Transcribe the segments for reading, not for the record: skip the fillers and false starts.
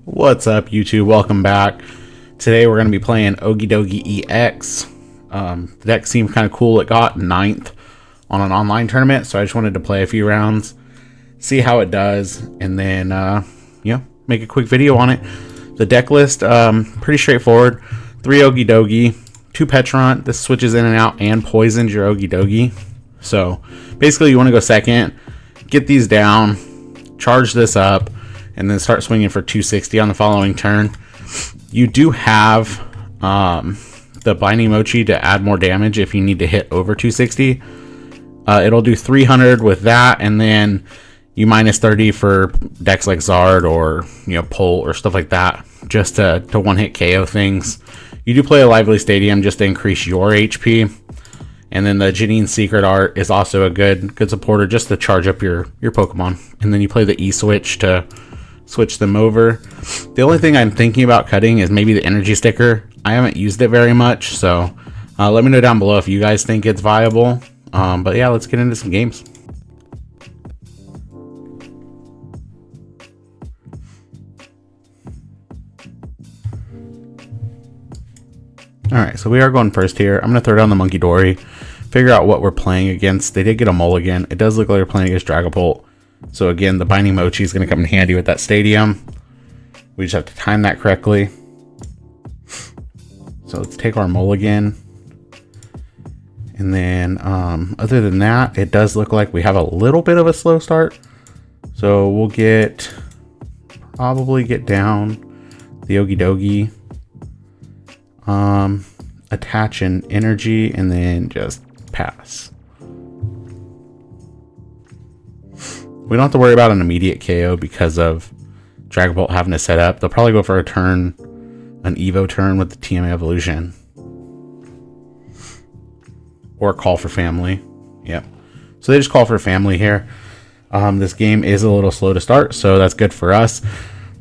What's up, YouTube? Welcome back. Today we're going to be playing Okidogi EX. The deck seemed kind of cool. It got 9th on an online tournament, so I just wanted to play a few rounds, see how it does, and then make a quick video on it. The deck list, pretty straightforward. 3 Okidogi, 2 Pecharunt. This switches in and out and poisons your Okidogi. So basically you want to go second, get these down, charge this up, and then start swinging for 260 on the following turn. You do have the Binding Mochi to add more damage if you need to hit over 260. It'll do 300 with that, and then you minus 30 for decks like Zard or Pull or stuff like that, just to one-hit KO things. You do play a Lively Stadium just to increase your HP. And then the Janine Secret Art is also a good supporter just to charge up your Pokemon. And then you play the E-Switch to switch them over. The only thing I'm thinking about cutting is maybe the Energy Sticker. I haven't used it very much, so let me know down below if you guys think it's viable. But yeah, let's get into some games. Alright, so we are going first here. I'm going to throw down the Munkidori, figure out what we're playing against. They did get a mulligan. It does look like they're playing against Dragapult. So again, the Binding Mochi is going to come in handy with that stadium. We just have to time that correctly. So let's take our mulligan. And then other than that, it does look like we have a little bit of a slow start. So we'll probably get down the Okidogi. Attach an energy and then just pass. We don't have to worry about an immediate KO because of Dragapult having to set up. They'll probably go for an Evo turn with the TMA evolution. Or call for family. Yep. So they just call for family here. This game is a little slow to start, so that's good for us.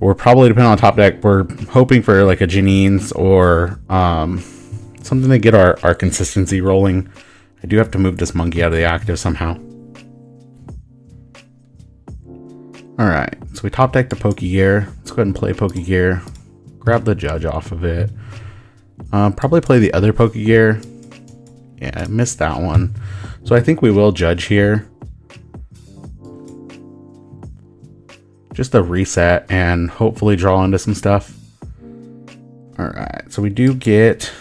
We're probably, depending on top deck, we're hoping for like a Janine's or something to get our consistency rolling. I do have to move this monkey out of the active somehow. Alright, so we top deck the Pokégear. Let's go ahead and play Pokégear. Grab the Judge off of it. Probably play the other Pokégear. Yeah, I missed that one. So I think we will Judge here. Just a reset and hopefully draw into some stuff. Alright, so we do get...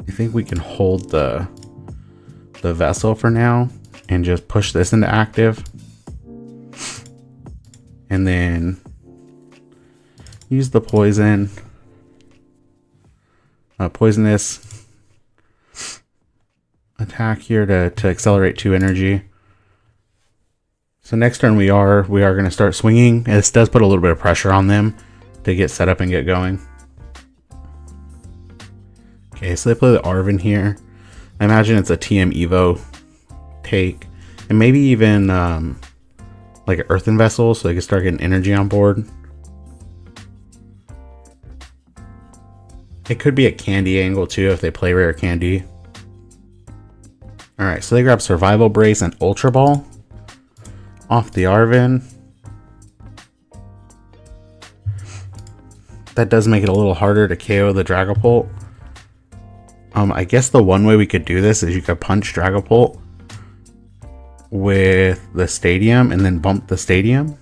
I think we can hold the Vessel for now and just push this into active. And then use the poison. Poisonous attack here to accelerate 2 energy. So next turn we are going to start swinging. This does put a little bit of pressure on them to get set up and get going. Okay, so they play the Arven here. I imagine it's a TM Evo take, and maybe even like an Earthen Vessel, so they can start getting energy on board. It could be a candy angle too if they play rare candy. Alright, so they grab Survival Brace and Ultra Ball off the Arven. That does make it a little harder to KO the Dragapult. I guess the one way we could do this is you could punch Dragapult with the stadium and then bump the stadium.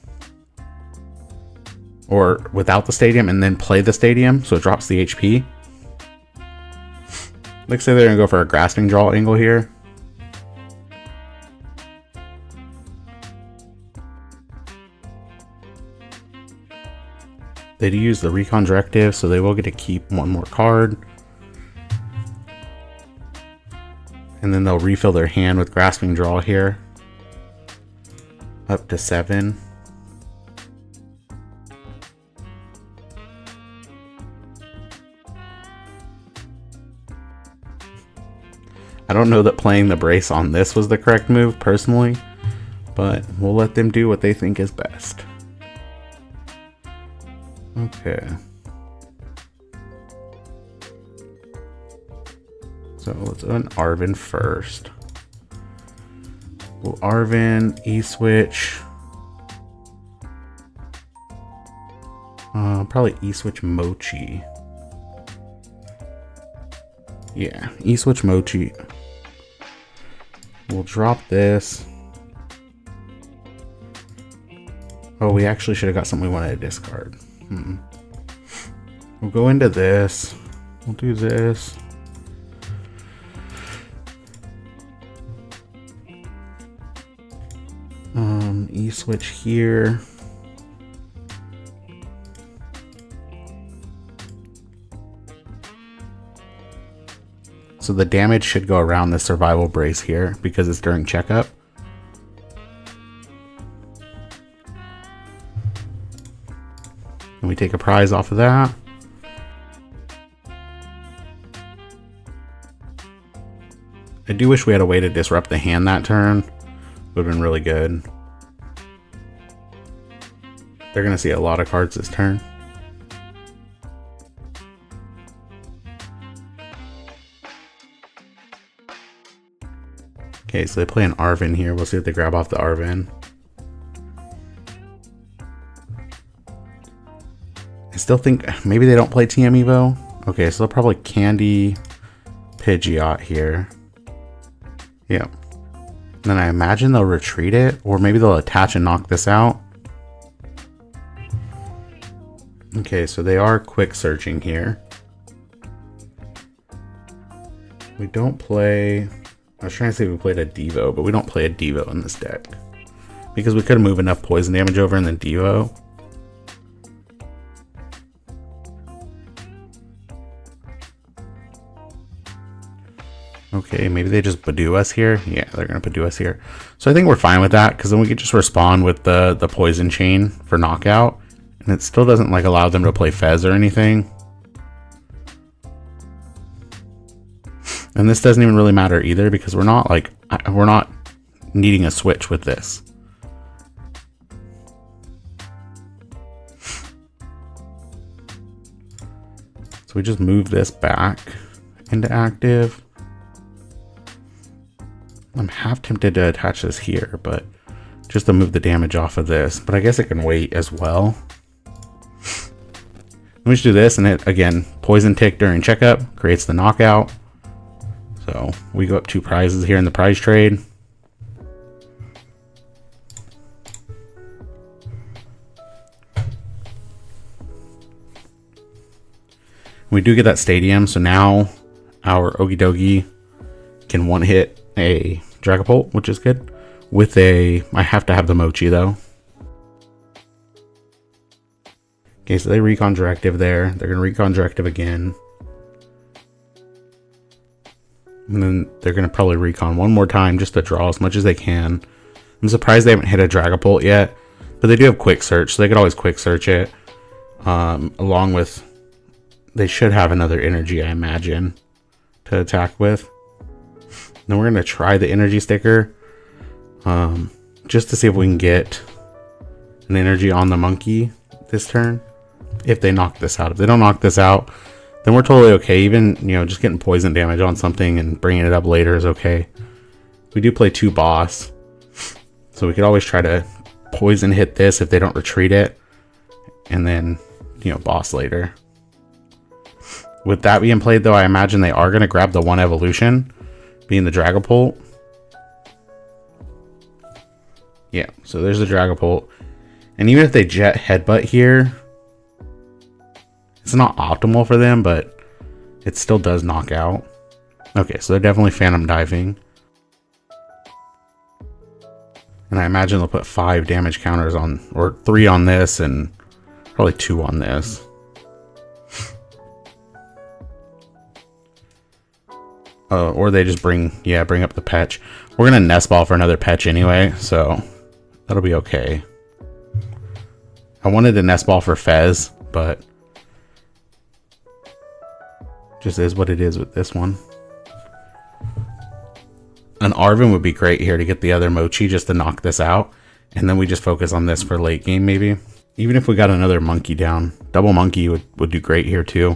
Or without the stadium and then play the stadium so it drops the HP. Looks like they're going to go for a grasping draw angle here. They do use the Recon Directive, so they will get to keep one more card. And then they'll refill their hand with Grasping Draw here. Up to 7. I don't know that playing the brace on this was the correct move, personally. But we'll let them do what they think is best. Okay. So let's do an Arven first. We'll Arven, E-Switch. Probably E-Switch Mochi. Yeah, E-Switch Mochi. We'll drop this. Oh, we actually should have got something we wanted to discard. We'll go into this. We'll do this. E-Switch here. So the damage should go around the survival brace here because it's during checkup. And we take a prize off of that. I do wish we had a way to disrupt the hand that turn. Would have been really good. They're going to see a lot of cards this turn. Okay, so they play an Arven here. We'll see if they grab off the Arven. I still think maybe they don't play TM Evo. Okay, so they'll probably Candy Pidgeot here. Yeah. And then I imagine they'll retreat it, or maybe they'll attach and knock this out. Okay, so they are quick searching here. We don't play... I was trying to say we played a Devo, but we don't play a Devo in this deck. Because we could move enough poison damage over in the Devo. Okay, maybe they just Budew us here. Yeah, they're going to Budew us here. So I think we're fine with that, because then we could just respond with the poison chain for knockout. And it still doesn't like allow them to play Fez or anything. And this doesn't even really matter either, because we're not needing a switch with this. So we just move this back into active. I'm half tempted to attach this here, but just to move the damage off of this. But I guess it can wait as well. Let me just do this, and it, again, poison tick during checkup, creates the knockout. So we go up 2 prizes here in the prize trade. We do get that stadium, so now our Okidogi can one-hit a Dragapult, which is good. With a... I have to have the Mochi, though. Okay, so they Recon Directive there. They're going to Recon Directive again. And then they're going to probably Recon one more time just to draw as much as they can. I'm surprised they haven't hit a Dragapult yet. But they do have Quick Search, so they could always Quick Search it. Along with... They should have another energy, I imagine, to attack with. Then we're going to try the Energy Sticker. Just to see if we can get an energy on the monkey this turn. If they knock this out. If they don't knock this out, then we're totally okay. Even, you know, just getting poison damage on something and bringing it up later is okay. We do play 2 boss. So we could always try to poison hit this if they don't retreat it. And then, you know, boss later. With that being played, though, I imagine they are going to grab the 1 evolution, being the Dragapult. Yeah, so there's the Dragapult. And even if they Jet Headbutt here, it's not optimal for them, but it still does knock out. Okay, so they're definitely Phantom Diving. And I imagine they'll put 5 damage counters on, or 3 on this, and probably 2 on this. Or they just bring up the Pech. We're going to Nest Ball for another Pech anyway, so that'll be okay. I wanted to Nest Ball for Fez, but just is what it is with this one. An Arven would be great here to get the other Mochi just to knock this out. And then we just focus on this for late game maybe. Even if we got another Monkey down. Double Monkey would do great here too.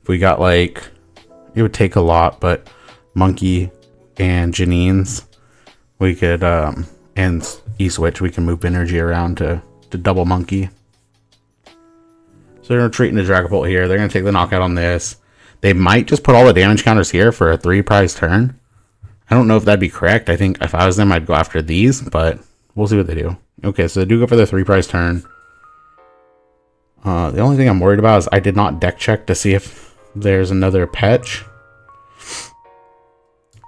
If we got like... It would take a lot, but Monkey and Janine's, we could, and E-Switch, we can move energy around to double Monkey. So they're retreating to Dragapult here. They're going to take the knockout on this. They might just put all the damage counters here for a 3 prize turn. I don't know if that'd be correct. I think if I was them, I'd go after these, but we'll see what they do. Okay, so they do go for the 3 prize turn. The only thing I'm worried about is I did not deck check to see if there's another Pech.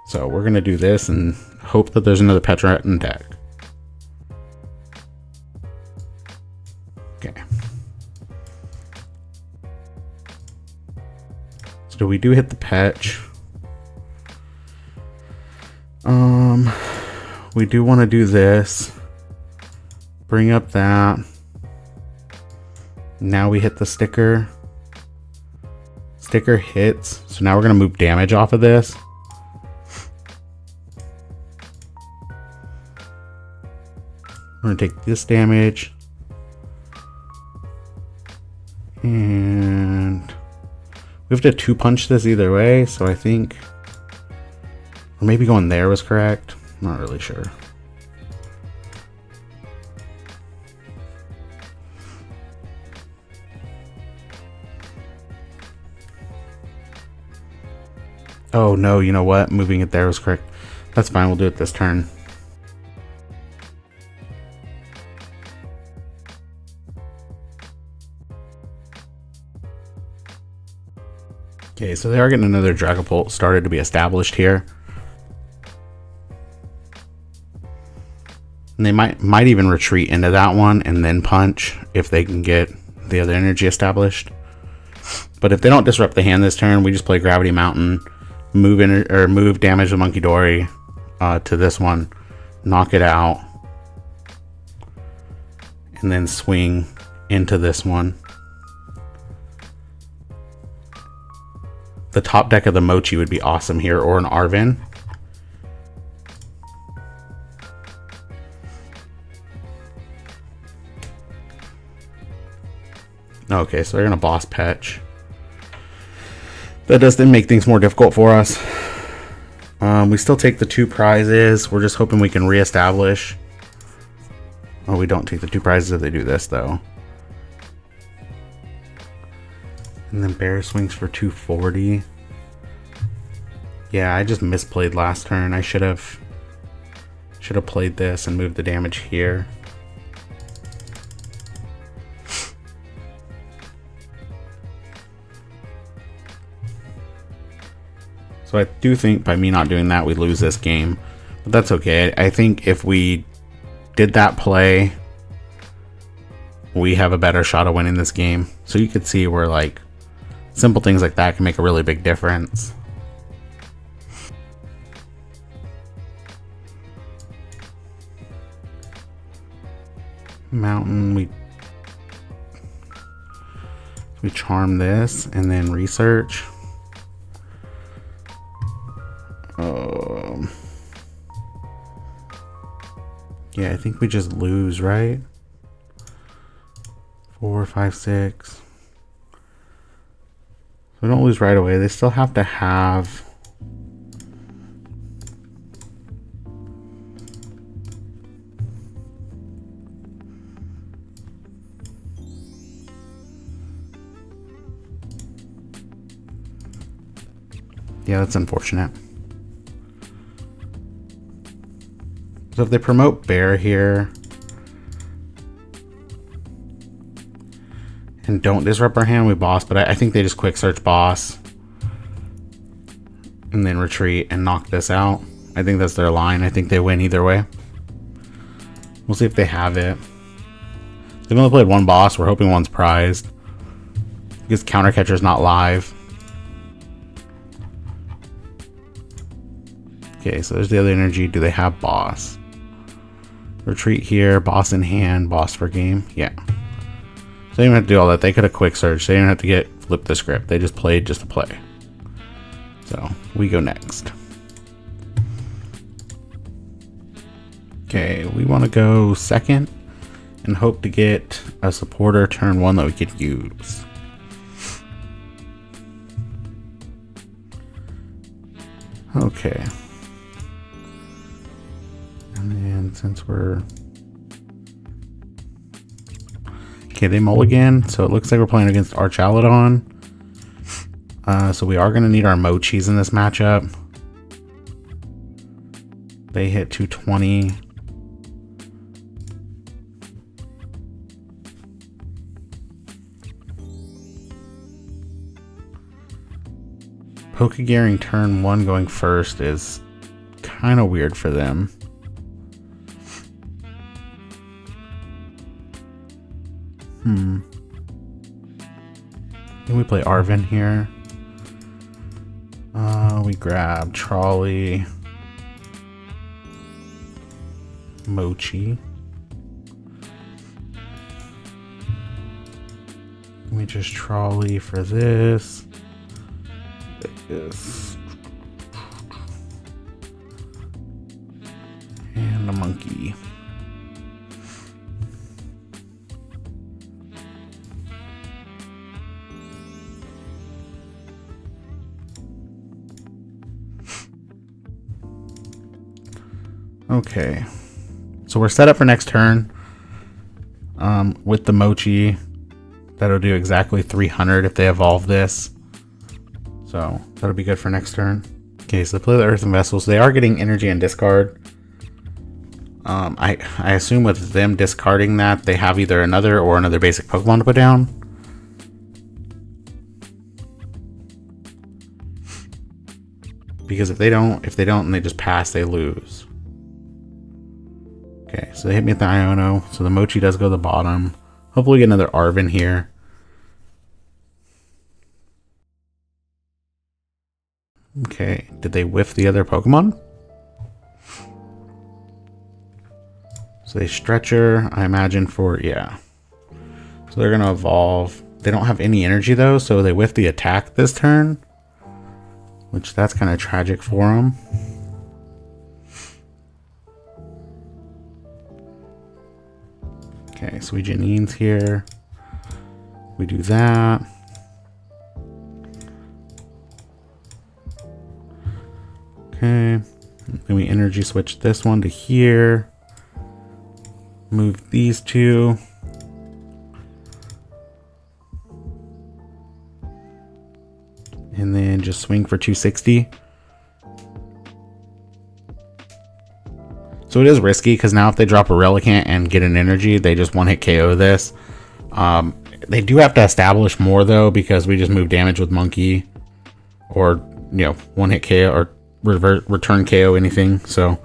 So we're going to do this and hope that there's another Pecharunt in deck. Okay. So we do hit the Pech. We do want to do this. Bring up that. Now we hit the sticker. Sticker hits. So now we're going to move damage off of this. We're going to take this damage. And we have to 2-punch this either way. So I think, or maybe going there was correct. I'm not really sure. Oh no, you know what? Moving it there was correct. That's fine, we'll do it this turn. Okay, so they are getting another Dragapult started to be established here. And they might even retreat into that one and then punch if they can get the other energy established. But if they don't disrupt the hand this turn, we just play Gravity Mountain, move damage the Munkidori to this one, knock it out, and then swing into this one. The top deck of the Mochi would be awesome here, or an Arven. Okay, so they're gonna boss Pech. That does then make things more difficult for us. We still take the 2 prizes. We're just hoping we can reestablish. Oh, we don't take the 2 prizes if they do this though. And then Bear swings for 240. Yeah, I just misplayed last turn. I should have played this and moved the damage here. So I do think by me not doing that, we lose this game. But that's okay. I think if we did that play, we have a better shot of winning this game. So you could see where like simple things like that can make a really big difference. Mountain, we charm this and then research. Yeah, I think we just lose, right? 4, 5, 6. We don't lose right away. They still have to have yeah, that's unfortunate. So if they promote Bear here and don't disrupt our hand, we boss, but I think they just quick search boss and then retreat and knock this out. I think that's their line. I think they win either way. We'll see if they have it. They've only played 1 boss. We're hoping 1's prized because counter catcher's not live. Okay, so there's the other energy. Do they have boss? Retreat here, boss in hand, boss for game. Yeah. So they didn't have to do all that. They could have quick search. They didn't have to flip the script. They just played just to play. So we go next. Okay, we want to go second and hope to get a supporter turn 1 that we could use. Okay. And then since we're Okay, they mulligan, so it looks like we're playing against Archaladon. So we are going to need our Mochis in this matchup. They hit 220. Pokegearing turn 1 going first is kind of weird for them. Can we play Arven here? We grab Trolley, Mochi. We just Trolley for this. And a monkey. Okay, so we're set up for next turn with the Mochi. That'll do exactly 300 if they evolve this. So that'll be good for next turn. Okay, so they play the Earthen Vessels. They are getting energy and discard. I assume with them discarding that, they have either another or another basic Pokemon to put down. Because if they don't and they just pass, they lose. Okay, so they hit me with the Iono, so the Mochi does go to the bottom. Hopefully we get another Arven here. Okay, did they whiff the other Pokemon? So they Stretcher, I imagine for, yeah. So they're gonna evolve. They don't have any energy though, so they whiff the attack this turn. Which that's kind of tragic for them. Okay, so we Janine's here. We do that. Okay, then we energy switch this one to here. Move these two. And then just swing for 260. So it is risky because now if they drop a Relicanth and get an energy, they just one hit KO this. They do have to establish more though because we just move damage with Monkey, or you know, one hit KO or return KO anything. So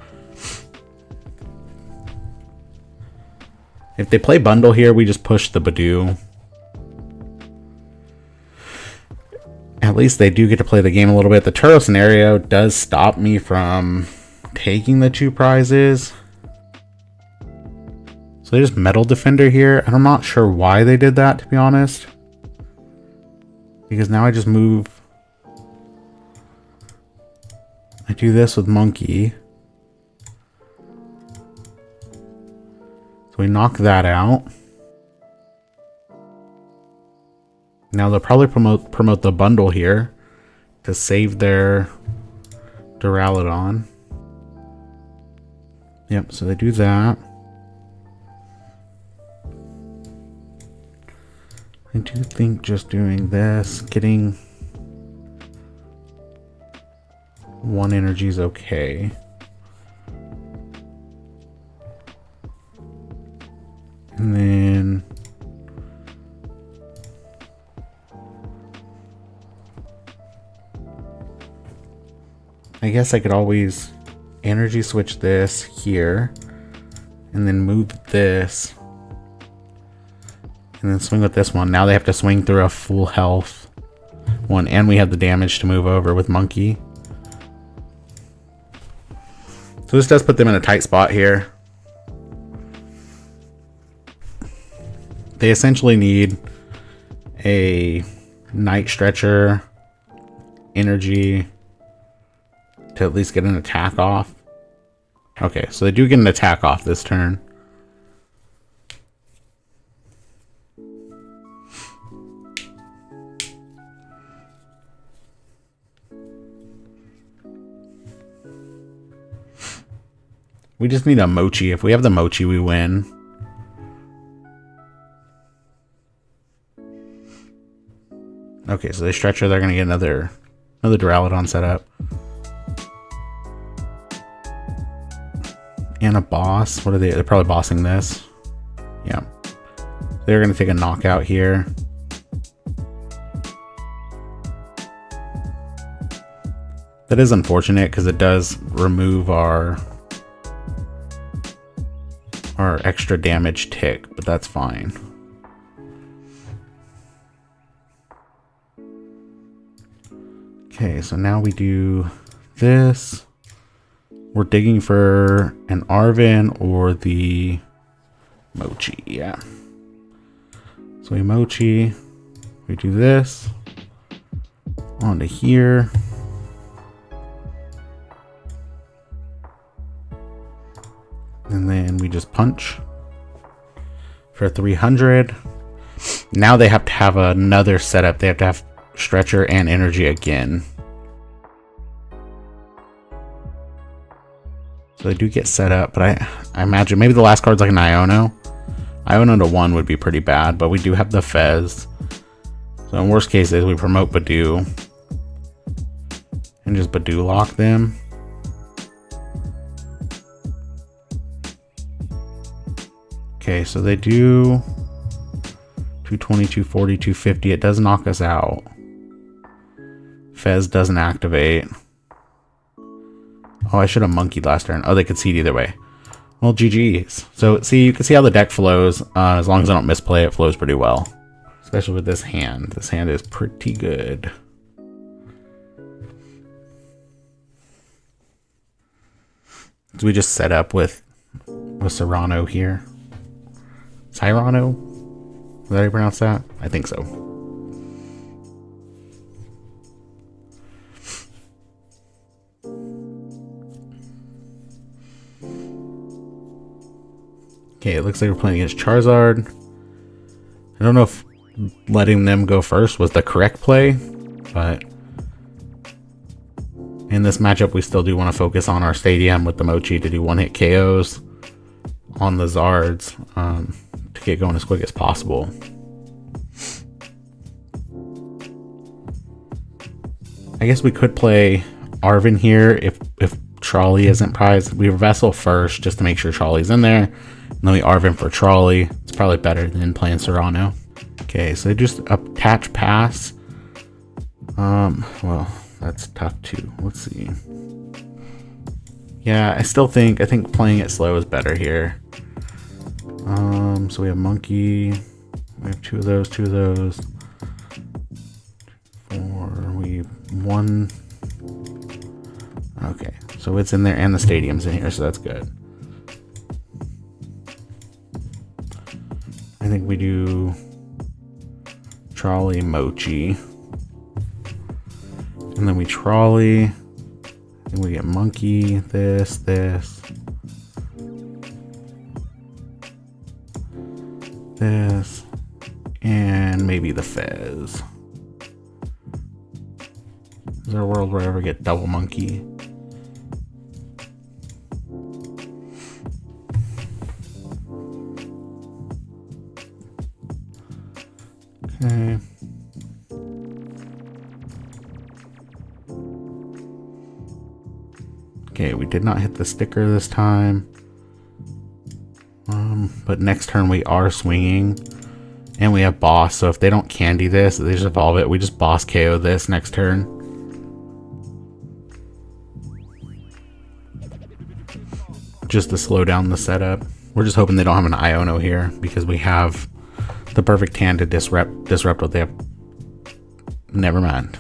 if they play bundle here, we just push the Budew. At least they do get to play the game a little bit. The Turo scenario does stop me from taking the 2 prizes. So they just Metal Defender here. And I'm not sure why they did that, to be honest. Because now I just move. I do this with Monkey. So we knock that out. Now they'll probably promote the bundle here to save their Duraludon. Yep, so they do that. I do think just doing this, getting 1 energy is okay. And then I guess I could always energy switch this here and then move this and then swing with this one. Now they have to swing through a full health one, and we have the damage to move over with Monkey. So this does put them in a tight spot here. They essentially need a Night Stretcher energy to at least get an attack off. Okay, so they do get an attack off this turn. We just need a Mochi. If we have the Mochi, we win. Okay, so they Stretcher, they're gonna get another Duraludon set up. And a boss. What are they? They're probably bossing this. Yeah. They're gonna take a knockout here. That is unfortunate because it does remove our extra damage tick, but that's fine. Okay, so now we do this. We're digging for an Arven or the Mochi, yeah. So we Mochi, we do this, onto here. And then we just punch for 300. Now they have to have another setup. They have to have Stretcher and Energy again. So they do get set up, but I imagine maybe the last card's like an Iono. Iono to 1 would be pretty bad, but we do have the Fez. So in worst cases, we promote Budew and just Budew lock them. Okay, so they do 220, 240, 250. It does knock us out. Fez doesn't activate. Oh, I should have monkeyed last turn. Oh, they could seed either way. Well, GG's. So, see, you can see how the deck flows. As long as I don't misplay, it flows pretty well. Especially with this hand. This hand is pretty good. So we just set up with Cyrano here. Cyrano? Is that how you pronounce that? I think so. Okay, it looks like we're playing against Charizard. I don't know if letting them go first was the correct play, but in this matchup we still do want to focus on our stadium with the Mochi to do one-hit KOs on the Zards. To get going as quick as possible. I guess we could play Arven here if Trolley isn't prized. We Vessel first just to make sure Trolley's in there, and then we Arven for Trolley. It's probably better than playing Cyrano. Okay, so they just attach pass. Well, that's tough too. Let's see. Yeah, I think playing it slow is better here. So we have Monkey, we have two of those, 4, one. Okay, so it's in there and the stadium's in here, so that's good. I think we do Trolley, Mochi, and then we Trolley, and we get Monkey, this. This, and maybe the Fez. Is there a world where I ever get double Monkey? Okay. Okay, we did not hit the sticker this time. But next turn we are swinging, and we have boss, so if they don't candy this, they just evolve it, we just boss KO this next turn. Just to slow down the setup. We're just hoping they don't have an Iono here, because we have the perfect hand to disrupt what they have. Never mind.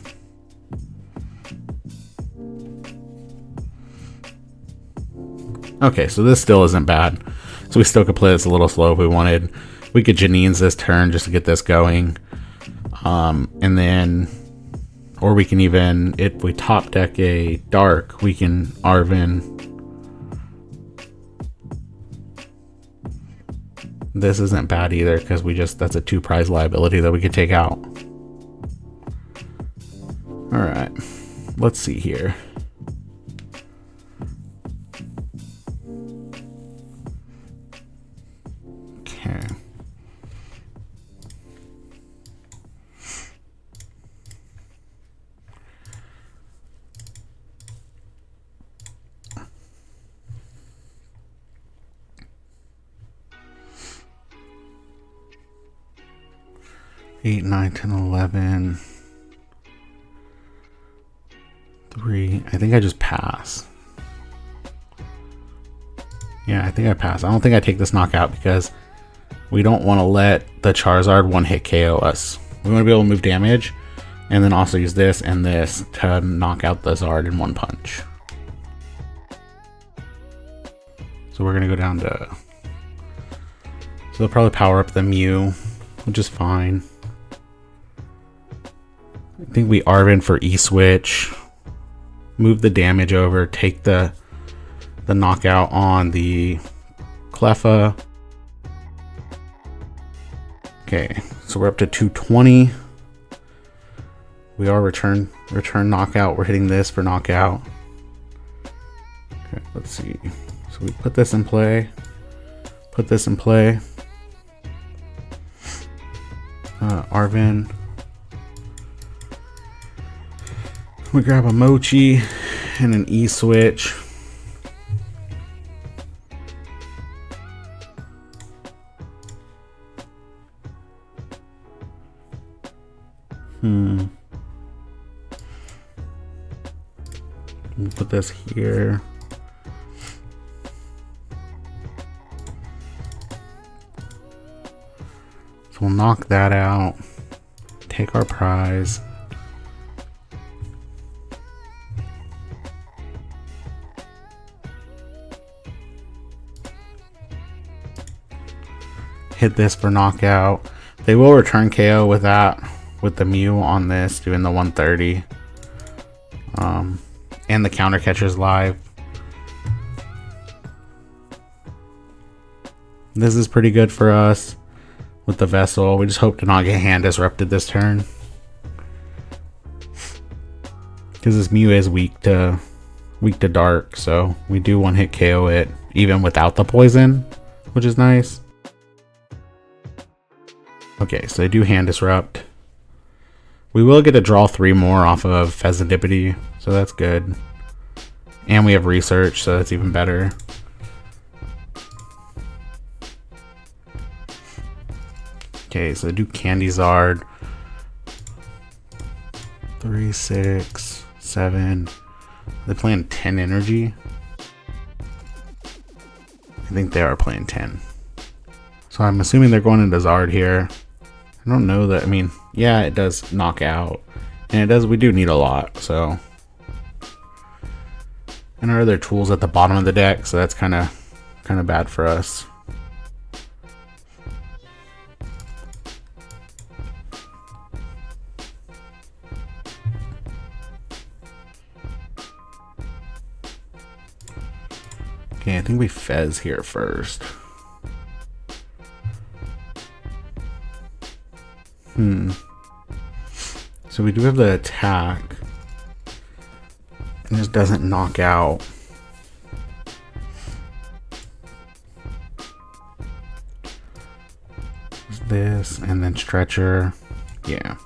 Okay, so this still isn't bad. So we still could play this a little slow if we wanted. We could Janine's this turn just to get this going. And then, or we can even, if we top deck a dark, we can Arven. This isn't bad either because that's a 2 prize liability that we could take out. All right, let's see here. Okay. 8, 9, 10, 11. 3. I think I just pass. Yeah, I think I pass. I don't think I take this knockout because we don't want to let the Charizard one-hit KO us. We want to be able to move damage and then also use this and this to knock out the Zard in one punch. So we're going to go down to... So they'll probably power up the Mew, which is fine. I think we Arven for E-Switch. Move the damage over, take the knockout on the Cleffa. Okay, so we're up to 220. We are return knockout. We're hitting this for knockout. Okay, let's see. So we put this in play. Put this in play. Arven. We grab a Mochi and an E-Switch. We'll put this here. So we'll knock that out. Take our prize. Hit this for knockout. They will return KO with that, with the Mew on this, doing the 130. And the counter catcher's live. This is pretty good for us with the Vessel. We just hope to not get hand disrupted this turn, because this Mew is weak to dark, so we do one hit KO it even without the poison, which is nice. Okay, so they do hand disrupt. We will get to draw 3 more off of Fezandipiti, so that's good. And we have research, so that's even better. Okay, so they do Candy Zard. 3, 6, 7. They're playing 10 energy. I think they are playing 10. So I'm assuming they're going into Zard here. I don't know that, I mean, yeah, it does knock out. And it does, we do need a lot, so. And our other tools at the bottom of the deck, so that's kind of bad for us. Okay, I think we Fez here first. So we do have the attack. It just doesn't knock out. This and then Stretcher. Yeah.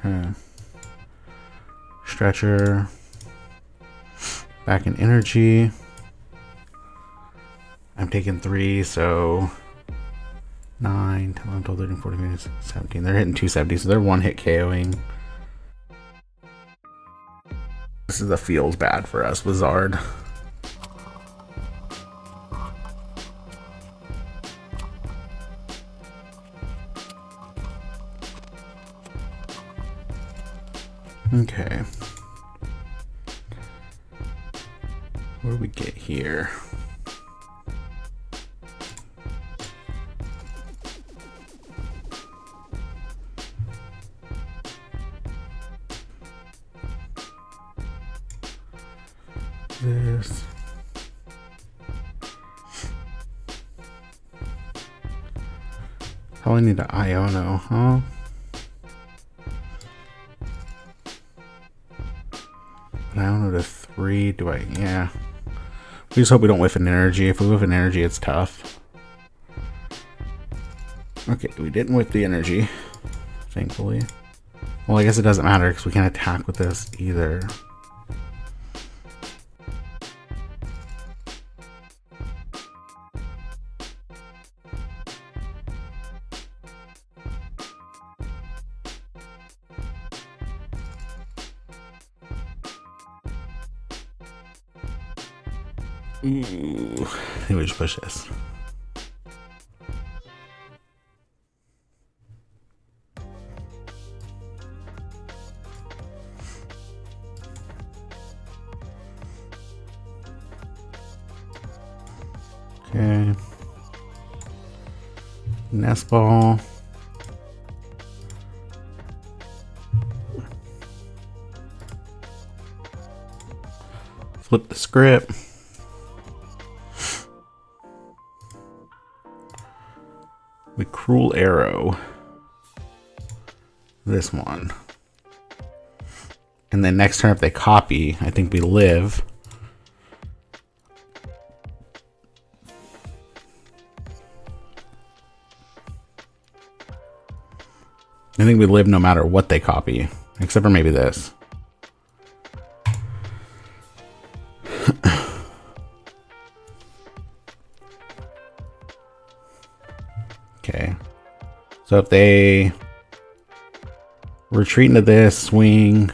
Okay. Stretcher. Back in energy. I'm taking 3, so 9, 10, 11, 12, 13, 14, 15, 17. They're hitting 270, so they're one hit KOing. This is the feels bad for us with Zard. Okay. What do we get here? This. Probably need an Iono, huh? Iono to 3. Do I? Yeah. We just hope we don't whiff an energy. If we whiff an energy, it's tough. Okay, we didn't whiff the energy, thankfully. Well, I guess it doesn't matter because we can't attack with this either. Ooh, I think we just push this. Okay. Nest Ball. Flip the script. We Cruel Arrow. This one. And then next turn if they copy, I think we live. I think we live no matter what they copy, except for maybe this. Okay. So if they retreat into this, swing,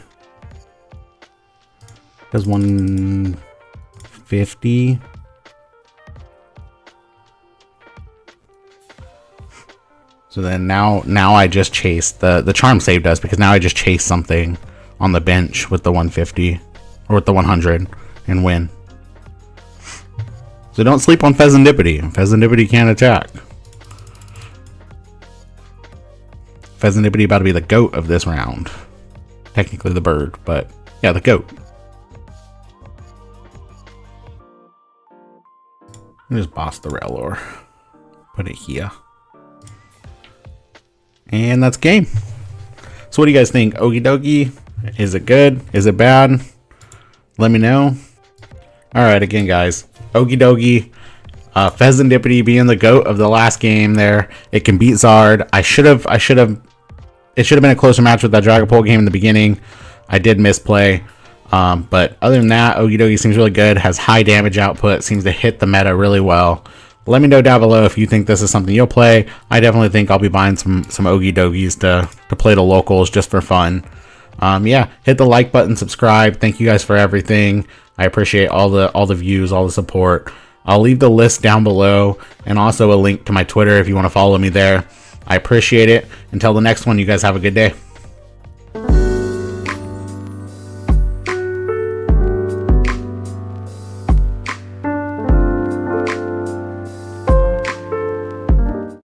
does 150. So then now I just chase the charm saved us because now I just chase something on the bench with the 150 or with the 100 and win. So don't sleep on Fezandipiti. Fezandipiti can't attack. Fezandipiti about to be the goat of this round. Technically the bird, but yeah, the goat. Just boss the Railor. Put it here. And that's game. So what do you guys think? Okidogi? Is it good? Is it bad? Let me know. Alright, again guys. Okidogi. Fezandipiti being the GOAT of the last game there. It can beat Zard. It should have been a closer match with that Dragapult game in the beginning. I did misplay. But other than that, Okidogi seems really good. Has high damage output. Seems to hit the meta really well. Let me know down below if you think this is something you'll play. I definitely think I'll be buying some Okidogis to play the locals just for fun. Yeah, hit the like button, subscribe. Thank you guys for everything. I appreciate all the views, all the support. I'll leave the list down below and also a link to my Twitter if you want to follow me there. I appreciate it. Until the next one, you guys have a good day.